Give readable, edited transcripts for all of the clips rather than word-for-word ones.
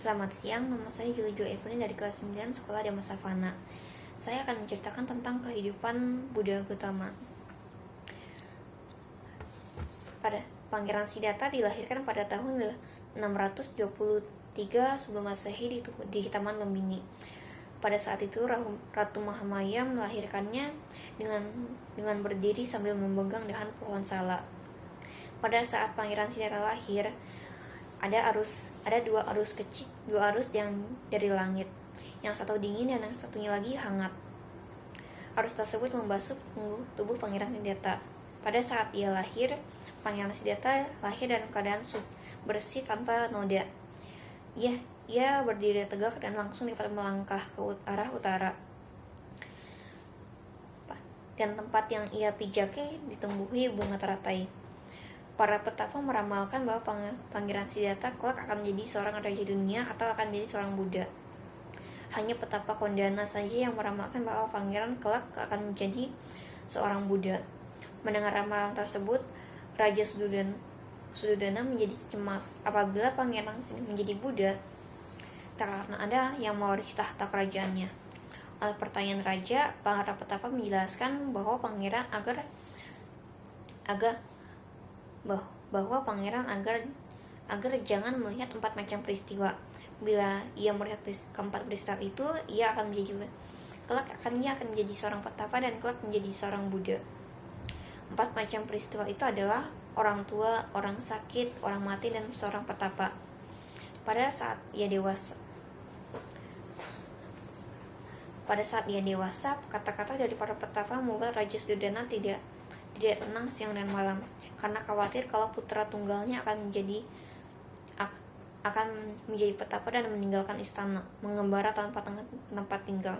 Selamat siang, nama saya Jojo Evelyn dari kelas 9 Sekolah Dharma Savana. Saya akan menceritakan tentang kehidupan Buddha Gautama. Pada Pangeran Siddhartha dilahirkan pada tahun 623 sebelum Masehi di Taman Lumbini. Pada saat itu Ratu Mahamaya melahirkannya dengan berdiri sambil memegang dahan pohon sala. Pada saat Pangeran Siddhartha lahir, ada dua arus yang dari langit, yang satu dingin dan yang satunya lagi hangat. Arus tersebut membasuh tubuh Pangeran Siddhartha. Pada saat dia lahir, Pangeran Siddhartha lahir dalam keadaan bersih tanpa noda. Ia berdiri tegak dan langsung dapat melangkah ke arah utara. Dan tempat yang ia pijaki ditumbuhi bunga teratai. Para petapa meramalkan bahwa Pangeran Siddhartha kelak akan menjadi seorang raja dunia atau akan menjadi seorang Buddha. Hanya petapa Kondana saja yang meramalkan bahwa pangeran kelak akan menjadi seorang Buddha. Mendengar ramalan tersebut, Raja Sudodana menjadi cemas apabila pangeran menjadi Buddha, tak karena ada yang mewarisi tahta kerajaannya. Oleh pertanyaan raja, para petapa menjelaskan bahwa pangeran agar jangan melihat 4 macam peristiwa. Bila ia melihat keempat peristiwa itu, ia akan menjadi seorang petapa dan kelak menjadi seorang Buddha. 4 macam peristiwa itu adalah orang tua, orang sakit, orang mati, dan seorang petapa. Pada saat ia dewasa, kata-kata dari para petapa membuat Raja Sudodana tidak tenang siang dan malam, karena khawatir kalau putra tunggalnya akan menjadi petapa dan meninggalkan istana, mengembara tanpa tempat tinggal.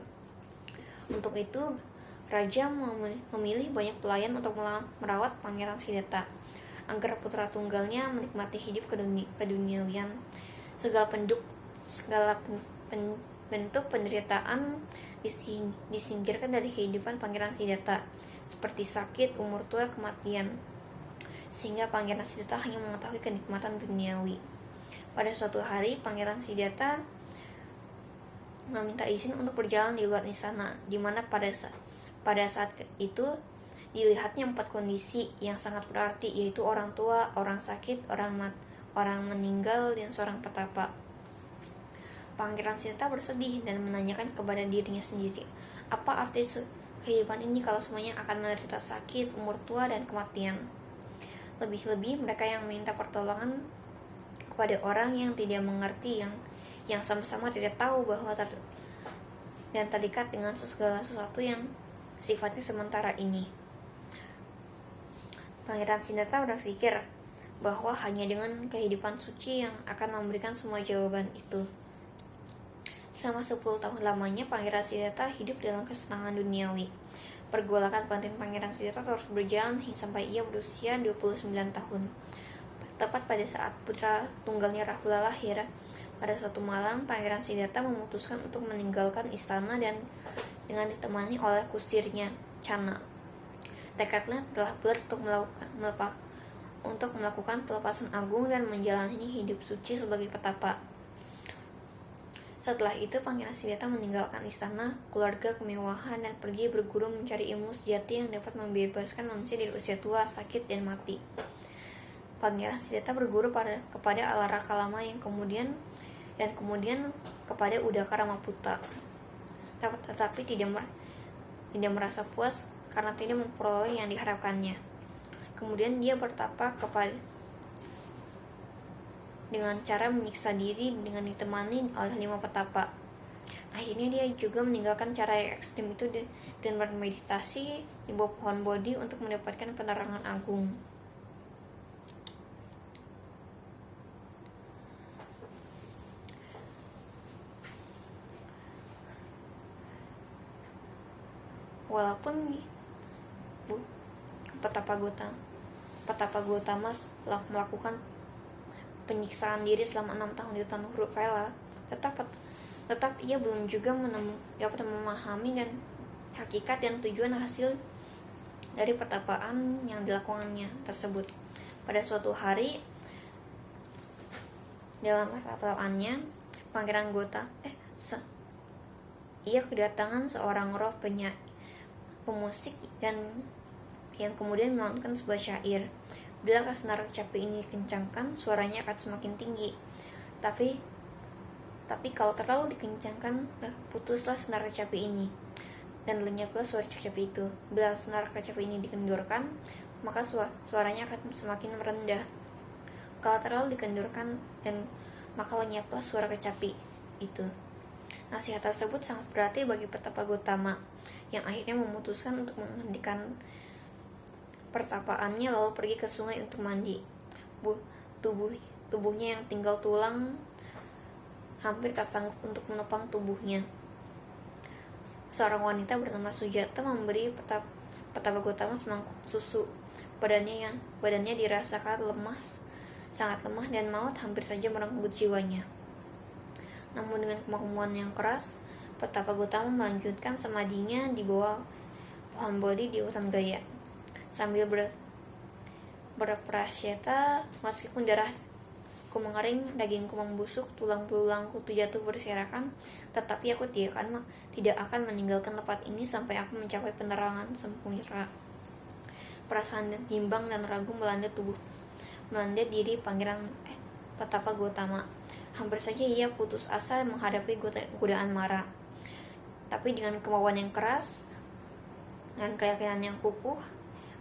Untuk itu, raja memilih banyak pelayan untuk merawat Pangeran Siddhartha, agar putra tunggalnya menikmati hidup keduniawian. Segala bentuk penderitaan disingkirkan dari kehidupan Pangeran Siddhartha, seperti sakit, umur tua, kematian, sehingga Pangeran Siddhartha hanya mengetahui kenikmatan duniawi. Pada suatu hari, Pangeran Siddhartha meminta izin untuk berjalan di luar istana, di mana pada saat itu dilihatnya 4 kondisi yang sangat berarti, yaitu orang tua, orang sakit, orang meninggal, dan seorang petapa. Pangeran Siddhartha bersedih dan menanyakan kepada dirinya sendiri, apa arti kehidupan ini kalau semuanya akan menderita sakit, umur tua, dan kematian. Lebih-lebih mereka yang meminta pertolongan kepada orang yang tidak mengerti, yang sama-sama tidak tahu bahwa dan terikat dengan segala sesuatu yang sifatnya sementara ini. Pangeran Siddhartha berpikir bahwa hanya dengan kehidupan suci yang akan memberikan semua jawaban itu. Selama 10 tahun lamanya, Pangeran Siddhartha hidup dalam kesenangan duniawi. Pergolakan batin Pangeran Siddhartha terus berjalan hingga sampai ia berusia 29 tahun. Tepat pada saat putra tunggalnya Rahula lahir, pada suatu malam Pangeran Siddhartha memutuskan untuk meninggalkan istana dan dengan ditemani oleh kusirnya Channa. Tekadnya telah bulat untuk melakukan pelepasan agung dan menjalani hidup suci sebagai petapa. Setelah itu Pangeran Siddhartha meninggalkan istana, keluarga, kemewahan, dan pergi berguru mencari ilmu sejati yang dapat membebaskan manusia dari usia tua, sakit, dan mati. Pangeran Siddhartha berguru kepada Alara Kalama yang kemudian kepada Udaka Ramaputta. Tetapi tidak merasa puas karena tidak memperoleh yang diharapkannya. Kemudian dia bertapa dengan cara menyiksa diri dengan ditemani oleh 5 petapa. Akhirnya dia juga meninggalkan cara yang ekstrim itu dan bermeditasi di bawah pohon Bodhi untuk mendapatkan penerangan agung. Walaupun petapa Gautama telah melakukan penyiksaan diri selama 6 tahun di hutan Uruvela, tetap ia belum juga dapat memahami dan hakikat dan tujuan hasil dari pertapaan yang dilakukannya tersebut. Pada suatu hari dalam pertapaannya, Pangeran Gota ia kedatangan seorang roh pemusik dan yang kemudian melantunkan sebuah syair. Bila senar kecapi ini dikencangkan, suaranya akan semakin tinggi. Tapi kalau terlalu dikencangkan, putuslah senar kecapi ini dan lenyaplah suara kecapi itu. Bila senar kecapi ini dikendurkan, maka suaranya akan semakin merendah. Kalau terlalu dikendurkan dan maka lenyaplah suara kecapi itu. Nasihat tersebut sangat berarti bagi Petapa Gotama yang akhirnya memutuskan untuk menghentikan pertapaannya lalu pergi ke sungai untuk mandi. Tubuhnya yang tinggal tulang hampir tak sanggup untuk menopang tubuhnya. Seorang wanita bernama Sujata memberi Petapa Gotama semangkuk susu. Badannya dirasakan sangat lemah dan maut hampir saja merenggut jiwanya. Namun dengan kemampuan yang keras, Petapa Gotama melanjutkan samadinya di bawah pohon bodhi di hutan Gaya. Sambil berprasyata, meskipun darahku mengering, dagingku membusuk, tulang-tulangku jatuh berserakan, tetapi aku tidak akan meninggalkan tempat ini sampai aku mencapai penerangan sempurna. Perasaan bimbang dan ragu melanda diri Petapa Gotama. Hampir saja ia putus asa menghadapi godaan Mara. Tapi dengan kemauan yang keras dan keyakinan yang kukuh,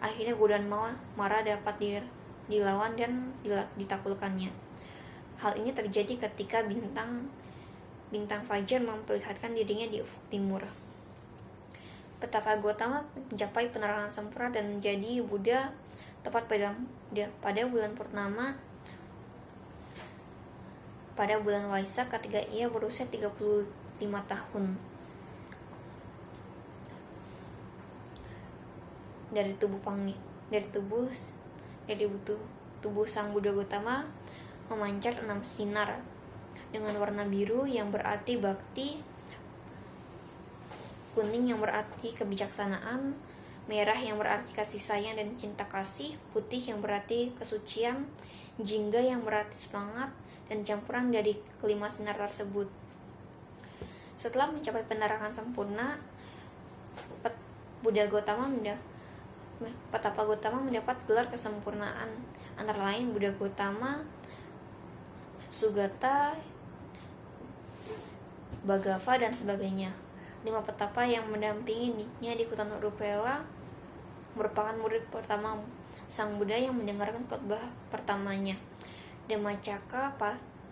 akhirnya godaan Mara dapat dilawan dan ditaklukkannya. Hal ini terjadi ketika bintang fajar memperlihatkan dirinya di ufuk timur. Petapa Gotama mencapai penerangan sempurna dan menjadi Buddha tepat pada bulan purnama pada bulan Waisak ketika ia berusia 35 tahun. Dari tubuh sang Buddha Gotama memancar 6 sinar dengan warna biru yang berarti bakti, kuning yang berarti kebijaksanaan, merah yang berarti kasih sayang dan cinta kasih, putih yang berarti kesucian, jingga yang berarti semangat, dan campuran dari kelima sinar tersebut. Setelah mencapai penerangan sempurna, Petapa Gotama mendapat gelar kesempurnaan, antara lain Buddha Gotama, Sugata, Bhaggava, dan sebagainya. 5 petapa yang mendampinginya di hutan Rupela merupakan murid pertama sang Buddha yang mendengarkan khotbah pertamanya, Dhammacakka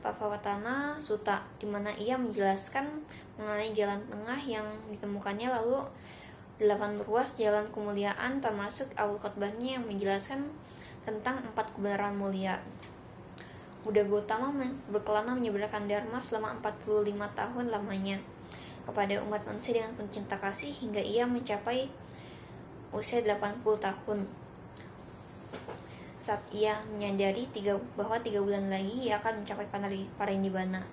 Pavattana Sutta, di mana ia menjelaskan mengenai jalan tengah yang ditemukannya, lalu 8 ruas jalan kemuliaan, termasuk awal khotbahnya yang menjelaskan tentang 4 kebenaran mulia. Buddha Gotama berkelana menyebarkan Dharma selama 45 tahun lamanya kepada umat manusia dengan pencinta kasih hingga ia mencapai usia 80 tahun. Saat ia menyadari bahwa 3 bulan lagi ia akan mencapai parinibbana,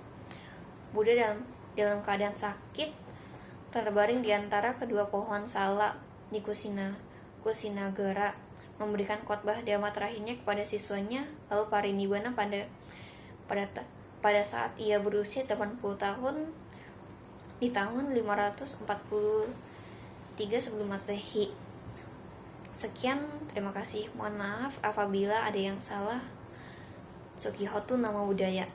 Buddha dalam keadaan sakit terbaring di antara kedua pohon sala di Kusinagara memberikan khotbah dhamma terakhirnya kepada siswanya, lalu parinibbana pada saat ia berusia 80 tahun di tahun 543 sebelum Masehi. Sekian, terima kasih. Mohon maaf apabila ada yang salah. Sukihotu Namo Buddhaya.